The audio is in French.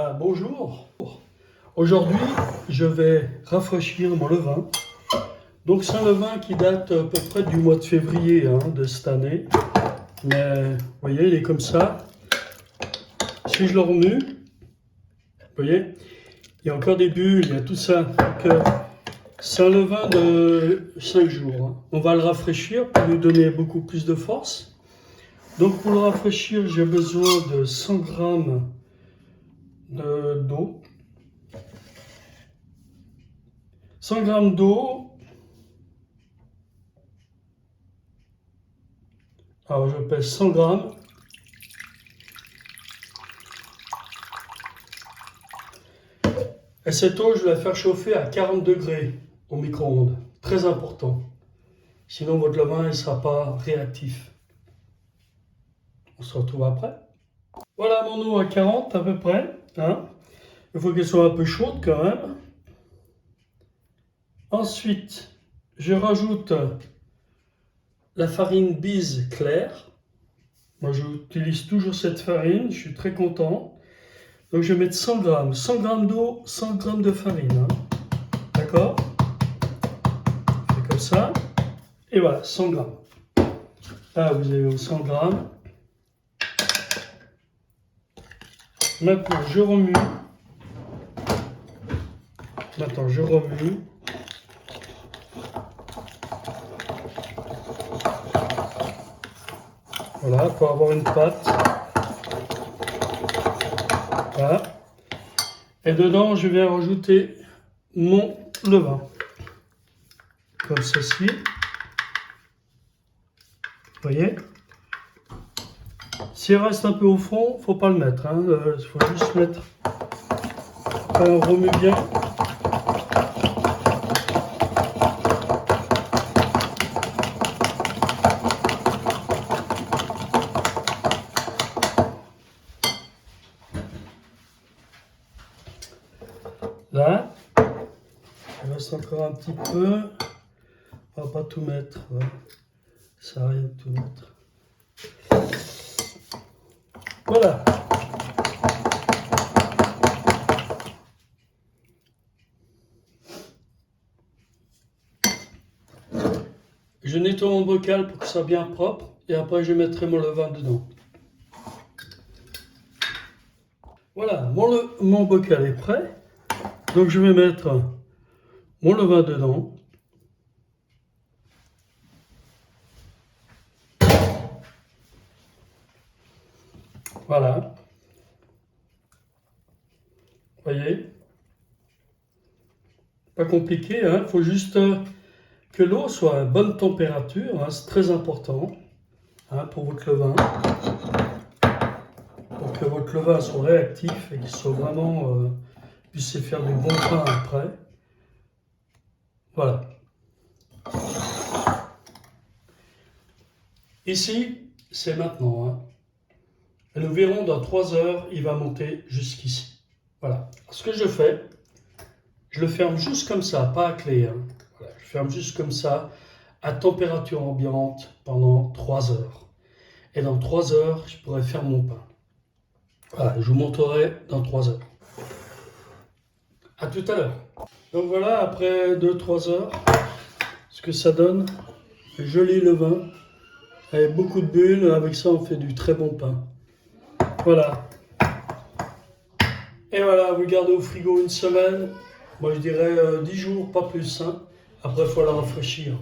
Bonjour. Aujourd'hui, je vais rafraîchir mon levain. Donc c'est un levain qui date à peu près du mois de février de cette année. Mais vous voyez, il est comme ça. Si je le remue, vous voyez, il y a encore des bulles, il y a tout ça. Donc, c'est un levain de 5 jours. On va le rafraîchir pour lui donner beaucoup plus de force. Donc pour le rafraîchir, j'ai besoin de 100 grammes d'eau. 100 grammes d'eau. Alors je pèse 100 grammes. Et cette eau, je vais la faire chauffer à 40 degrés au micro-ondes. Très important. Sinon, votre levain ne sera pas réactif. On se retrouve après. Voilà mon eau à 40 à peu près. Il faut qu'elle soit un peu chaude quand même. Ensuite, je rajoute la farine bise claire. Moi, j'utilise toujours cette farine. Je suis très content. Donc, je vais mettre 100 grammes. 100 grammes d'eau, 100 grammes de farine. D'accord? C'est comme ça. Et voilà, 100 grammes. Là, vous avez vos 100 grammes. Maintenant, je remue. Voilà, pour avoir une pâte. Voilà. Et dedans, je vais rajouter mon levain. Comme ceci. Vous voyez? S'il reste un peu au fond, il ne faut pas le mettre. Il faut juste mettre. On remue bien. Là, il reste encore un petit peu. On va pas tout mettre. Ouais. Ça sert à rien de tout mettre. Voilà. Je nettoie mon bocal pour que ça soit bien propre. Et après, je mettrai mon levain dedans. Voilà, mon bocal est prêt. Donc, je vais mettre mon levain dedans. Voilà. Vous voyez? Pas compliqué, il faut juste que l'eau soit à bonne température. C'est très important pour votre levain. Pour que votre levain soit réactif et qu'il soit vraiment puisse faire du bon pain après. Voilà. Ici, c'est maintenant. Et nous verrons dans 3 heures, il va monter jusqu'ici. Voilà. Ce que je fais, je le ferme juste comme ça, pas à clé. Voilà. Je ferme juste comme ça, à température ambiante pendant 3 heures. Et dans 3 heures, je pourrai faire mon pain. Voilà, je vous montrerai dans 3 heures. À tout à l'heure. Donc voilà, après 2-3 heures, ce que ça donne, joli levain, avec beaucoup de bulles. Avec ça, on fait du très bon pain. Voilà. Et voilà, vous le gardez au frigo une semaine. Moi, je dirais 10 jours, pas plus. Après, il faut la rafraîchir.